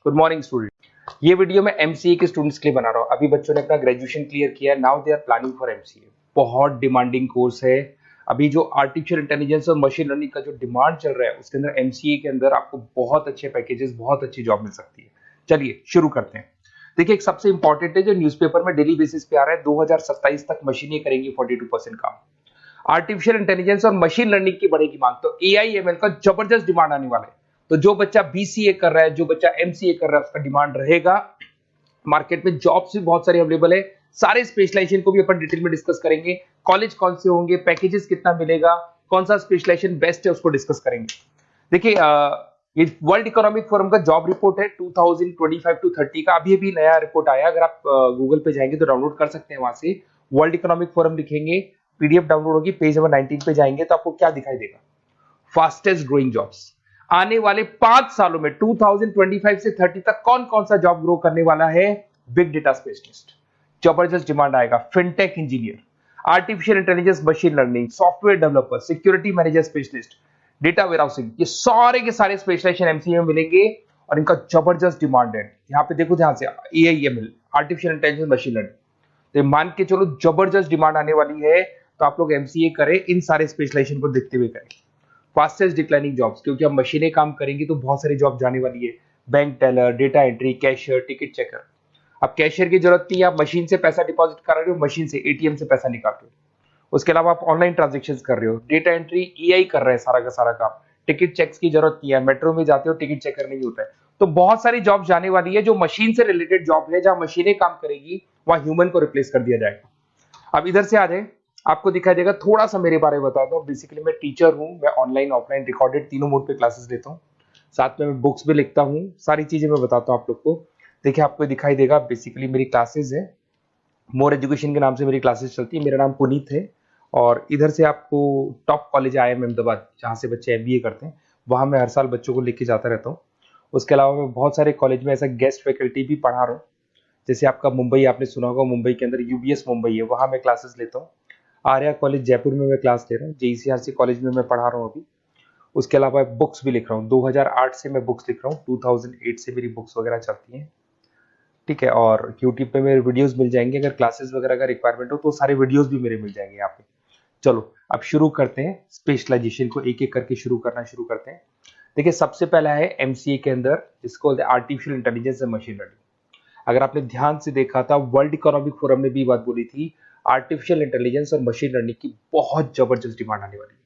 Good morning student. ये video मैं MCA के स्टूडेंट्स के लिए बना रहा हूँ। अभी बच्चों ने अपना ग्रेजुएशन क्लियर किया, now they are planning for MCA. बहुत डिमांडिंग कोर्स है। अभी जो आर्टिफिशियल इंटेलिजेंस और मशीन लर्निंग का जो डिमांड चल रहा है उसके अंदर एमसीए के अंदर आपको बहुत अच्छे पैकेजेस, बहुत अच्छी जॉब मिल सकती है। चलिए शुरू करते हैं। देखिए, एक सबसे इंपॉर्टेंट है जो न्यूज़पेपर में डेली बेसिस पे आ रहा है, 2027 तक मशीनें करेंगी 42% काम। आर्टिफिशियल इंटेलिजेंस और मशीन लर्निंग की बढ़ेगी मांग, तो एआई एमएल का जबरदस्त डिमांड आने वाला है। तो जो बच्चा बीसीए कर रहा है, जो बच्चा एमसीए कर रहा है, उसका डिमांड रहेगा। मार्केट में जॉब्स भी बहुत सारी अवेलेबल है। सारे स्पेशलाइजेशन को भी अपन डिटेल में डिस्कस करेंगे। कॉलेज कौन से होंगे, पैकेजेस कितना मिलेगा, कौन सा स्पेशलाइजेशन बेस्ट है, उसको डिस्कस करेंगे। देखिए, ये वर्ल्ड इकोनॉमिक फोरम का जॉब रिपोर्ट है 2025 टू 30 का। अभी अभी नया रिपोर्ट आया, अगर आप गूगल पे जाएंगे तो डाउनलोड कर सकते हैं। वहां से वर्ल्ड इकोनॉमिक फोरम लिखेंगे, पीडीएफ डाउनलोड होगी, पेज नंबर 19 पे जाएंगे तो आपको क्या दिखाई देगा, फास्टेस्ट ग्रोइंग जॉब्स। आने वाले 5 सालों में 2025 से 30 तक कौन कौन सा जॉब ग्रो करने वाला है। बिग डेटा स्पेशलिस्ट, जबरदस्त डिमांड आएगा। Fintech engineer, artificial intelligence machine learning, software developer, security manager specialist, data warehousing, ये सारे के सारे स्पेशलाइजेशन एमसीए में मिलेंगे और इनका जबरदस्त डिमांड है। यहाँ पे देखो, ध्यान से, AIML, artificial intelligence machine learning, तो मान के चलो जबरदस्त डिमांड आने वाली है। तो आप लोग एमसीए करें, इन सारे स्पेशलाइजेशन को देखते हुए करें। फास्टेस्ट डिक्लाइनिंग जॉब्स, क्योंकि अब मशीनें काम करेंगी तो बहुत सारी जॉब जाने वाली है। Bank teller, data entry, cashier, ticket checker. अब कैशियर की जरूरत नहीं है, आप मशीन से पैसा डिपॉजिट कर रहे हो, मशीन से एटीएम से पैसा निकाल रहे हो। उसके अलावा आप ऑनलाइन ट्रांजेक्शन कर रहे हो। डेटा एंट्री एआई कर रहा है सारा का सारा काम। टिकट चेक्स की जरूरत नहीं है, मेट्रो में जाते हो टिकट चेकर नहीं होता है। तो बहुत सारी जॉब जाने वाली है जो मशीन से रिलेटेड जॉब है, जहां मशीनें काम करेगी वहां ह्यूमन को रिप्लेस कर दिया जाएगा। अब इधर से आ जाए, आपको दिखाई देगा। थोड़ा सा मेरे बारे में बता दो। बेसिकली मैं टीचर हूँ, मैं ऑनलाइन ऑफलाइन रिकॉर्डेड तीनों मोड पे क्लासेस लेता हूँ। साथ में मैं बुक्स भी लिखता हूँ, सारी चीजें मैं बताता हूँ आप लोग को। देखिए, आपको दिखाई देगा, बेसिकली मेरी क्लासेस है, मोर एजुकेशन के नाम से मेरी क्लासेस चलती है। मेरा नाम पुनीत है। और इधर से आपको टॉप कॉलेज IIM अहमदाबाद, जहाँ से बच्चे MBA करते हैं, वहाँ मैं हर साल बच्चों को लेके जाता रहता हूँ। उसके अलावा मैं बहुत सारे कॉलेज में ऐसा गेस्ट फैकल्टी भी पढ़ा रहा हूँ। जैसे आपका मुंबई, आपने सुना होगा, मुंबई के अंदर यूबीएस मुंबई है, वहाँ मैं क्लासेस लेता हूँ। आर्या कॉलेज जयपुर में मैं क्लास ले रहा हूँ। JECRC कॉलेज में मैं पढ़ा रहा हूँ अभी। उसके अलावा बुक्स भी लिख रहा हूँ। 2008 से मैं बुक्स लिख रहा हूँ, 2008 से मेरी बुक्स वगैरह चलती हैं। ठीक है, और यूट्यूब पे मेरे वीडियोस मिल जाएंगे। अगर क्लासेस वगैरह का रिक्वायरमेंट हो तो सारे वीडियोस भी मेरे मिल जाएंगे यहाँ पे। चलो अब शुरू करते हैं, स्पेशलाइजेशन को एक एक करके शुरू करते हैं। देखिए, सबसे पहला है एमसीए के अंदर, जिसको बोलते हैं artificial intelligence and machine learning. अगर आपने ध्यान से देखा था, वर्ल्ड इकोनॉमिक फोरम ने भी बात बोली थी, आर्टिफिशियल इंटेलिजेंस और मशीन लर्निंग की बहुत जबरदस्त डिमांड आने वाली है।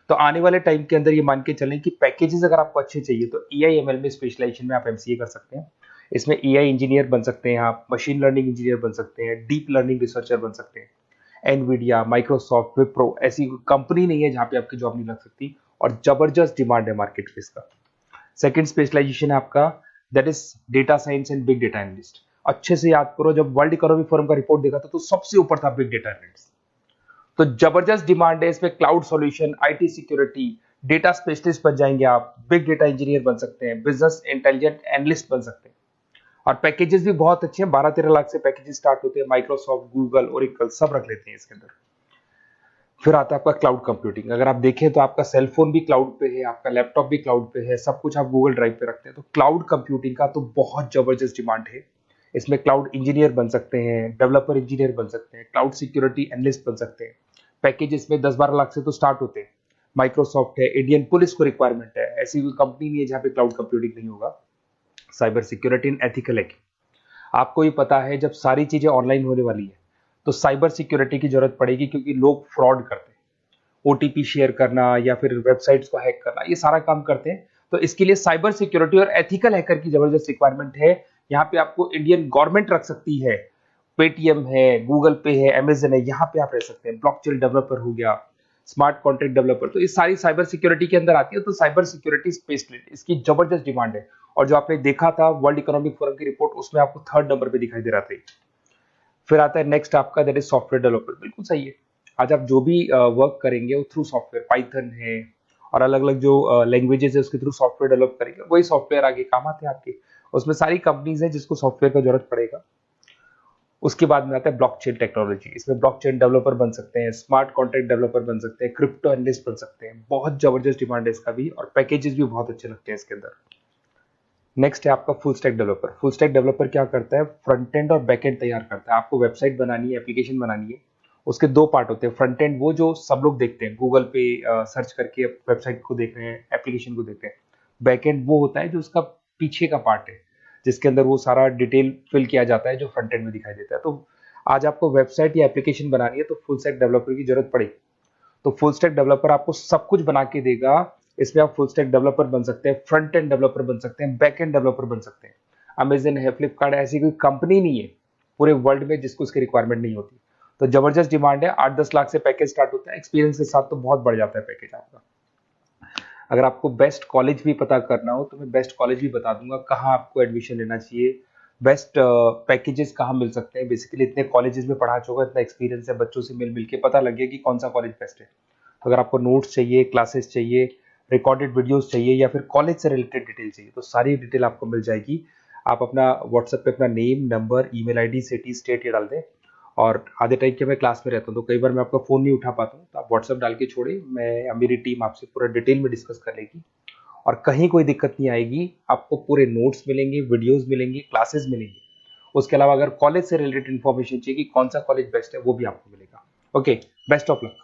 तो आने वाले टाइम के अंदर ये मान के चलें कि पैकेजेस अगर आपको अच्छे चाहिए तो एआईएमएल में स्पेशलाइजेशन में आप एमसीए कर सकते हैं। इसमें एआई इंजीनियर बन सकते हैं, आप मशीन लर्निंग इंजीनियर बन सकते हैं, डीप लर्निंग रिसर्चर बन सकते हैं। एनवीडिया, माइक्रोसॉफ्ट, विप्रो, ऐसी कंपनी नहीं है जहां पे आपकी जॉब नहीं लग सकती, और जबरदस्त डिमांड है मार्केट में इसका। सेकंड स्पेशलाइजेशन है आपका, that is data science and big data analyst. अच्छे से याद करो, जब वर्ल्ड इकोनॉमिक फोरम का रिपोर्ट देखा था तो सबसे ऊपर था बिग डेटा एनालिस्ट। तो जबरदस्त डिमांड है इसमें। Cloud solution, IT security, data specialist बन जाएंगे आप, बिग डेटा इंजीनियर बन सकते हैं, बिजनेस इंटेलिजेंट एनालिस्ट बन सकते हैं। और पैकेजेस भी बहुत अच्छे हैं, 12-13 लाख से पैकेजेस स्टार्ट होते हैं। माइक्रोसॉफ्ट, गूगल, ओरेकल सब रख लेते हैं इसके अंदर। फिर आता है आपका क्लाउड कंप्यूटिंग। अगर आप देखें तो आपका सेल फोन भी क्लाउड पे है, आपका लैपटॉप भी क्लाउड पे है, सब कुछ आप गूगल ड्राइव पे रखते हैं। तो क्लाउड कंप्यूटिंग का तो बहुत जबरदस्त डिमांड है। इसमें क्लाउड इंजीनियर बन सकते हैं, डेवलपर इंजीनियर बन सकते हैं, क्लाउड सिक्योरिटी एनालिस्ट बन सकते हैं। पैकेज इसमें 10-12 लाख से तो स्टार्ट होते हैं। माइक्रोसॉफ्ट है, इंडियन पुलिस को रिक्वायरमेंट है, ऐसी कोई कंपनी नहीं है जहां पे क्लाउड कंप्यूटिंग नहीं होगा। Cyber security and ethical hacking, आपको ही पता है जब सारी चीजें ऑनलाइन होने वाली है तो साइबर सिक्योरिटी की जरूरत पड़ेगी, क्योंकि लोग फ्रॉड करते हैं। ओटीपी शेयर करना या फिर वेबसाइट्स को हैक करना, ये सारा काम करते हैं। तो इसके लिए साइबर सिक्योरिटी और एथिकल हैकर की जबरदस्त रिक्वायरमेंट है। यहाँ पे आपको इंडियन गवर्नमेंट रख सकती है, पेटीएम है, गूगल पे है, अमेजन है, यहाँ पे आप रह सकते हैं। ब्लॉकचेन डेवलपर हो गया, स्मार्ट कॉन्ट्रैक्ट डेवलपर, तो ये सारी साइबर सिक्योरिटी के अंदर आती है। तो साइबर सिक्योरिटी स्पेशलिस्ट, इसकी जबरदस्त डिमांड है। और जो आपने देखा था वर्ल्ड इकोनॉमिक फोरम की रिपोर्ट, उसमें आपको 3rd नंबर पे दिखाई दे रहा था। फिर आता है नेक्स्ट आपका, दैट इज सॉफ्टवेयर डेवलपर। बिल्कुल सही है। आज आप जो भी वर्क करेंगे वो थ्रू सॉफ्टवेयर, पाइथन है और अलग अलग जो लैंग्वेजेस है उसके थ्रू सॉफ्टवेयर डेवलप करेंगे, वही सॉफ्टवेयर आगे काम आते हैं आपके। उसमें सारी कंपनीज है जिसको सॉफ्टवेयर का जरूरत पड़ेगा। उसके बाद में आता है ब्लॉकचेन टेक्नोलॉजी। इसमें ब्लॉकचेन डेवलपर बन सकते हैं, स्मार्ट कॉन्ट्रैक्ट डेवलपर बन सकते हैं, क्रिप्टो एनालिस्ट बन सकते हैं। बहुत जबरदस्त डिमांड है इसका भी, और पैकेजेस भी बहुत अच्छे लगते हैं इसके अंदर। नेक्स्ट है आपका full stack developer. Full stack developer क्या करता है, फ्रंट एंड और बैक एंड तैयार करता है। आपको वेबसाइट बनानी है, एप्लीकेशन बनानी है, उसके दो पार्ट होते हैं। फ्रंट एंड वो जो सब लोग देखते हैं, गूगल पे सर्च करके वेबसाइट को देख रहे हैं, एप्लीकेशन को देख रहे हैं। बैक एंड वो होता है जो उसका पीछे का पार्ट है, जिसके अंदर वो सारा डिटेल फिल किया जाता है जो फ्रंट एंड में दिखाई देता है। तो आज आपको वेबसाइट या एप्लीकेशन बनानी है तो फुल स्टैक डेवलपर की जरूरत पड़ेगी। तो फुल स्टैक डेवलपर आपको सब कुछ बना के देगा। इसमें आप फुल स्टैक डेवलपर बन सकते हैं, फ्रंट एंड डेवलपर बन सकते हैं, बैक एंड डेवलपर बन सकते हैं। अमेजन है, फ्लिपकार्ट, ऐसी कोई कंपनी नहीं है पूरे वर्ल्ड में जिसको इसकी रिक्वायरमेंट नहीं होती। तो जबरदस्त डिमांड है, 8-10 लाख से पैकेज स्टार्ट होता है, एक्सपीरियंस के साथ तो बहुत बढ़ जाता है पैकेज आपका। अगर आपको बेस्ट कॉलेज भी पता करना हो तो मैं बेस्ट कॉलेज भी बता दूंगा, कहाँ आपको एडमिशन लेना चाहिए, बेस्ट पैकेजेस कहाँ मिल सकते हैं। बेसिकली इतने कॉलेजेस में पढ़ा चुका, इतना एक्सपीरियंस है, बच्चों से मिल मिल के पता लग गया कि कौन सा कॉलेज बेस्ट है। अगर आपको नोट्स चाहिए, क्लासेस चाहिए, रिकॉर्डेड वीडियोस चाहिए, या फिर कॉलेज से रिलेटेड डिटेल चाहिए, तो सारी डिटेल आपको मिल जाएगी। आप अपना व्हाट्सएप पे अपना name, number, email ID, city, state ये डाल दें। और आधे टाइम के मैं क्लास में रहता हूँ तो कई बार मैं आपका फ़ोन नहीं उठा पाता हूँ, तो आप व्हाट्सएप डाल के छोड़े, मैं या मेरी टीम आपसे पूरा डिटेल में डिस्कस कर लेगी। और कहीं कोई दिक्कत नहीं आएगी। आपको पूरे नोट्स मिलेंगे, वीडियोस मिलेंगे, क्लासेस मिलेंगे। उसके अलावा अगर कॉलेज से रिलेटेड इन्फॉर्मेशन चाहिए कि कौन सा कॉलेज बेस्ट है, वो भी आपको मिलेगा। Okay, best of luck.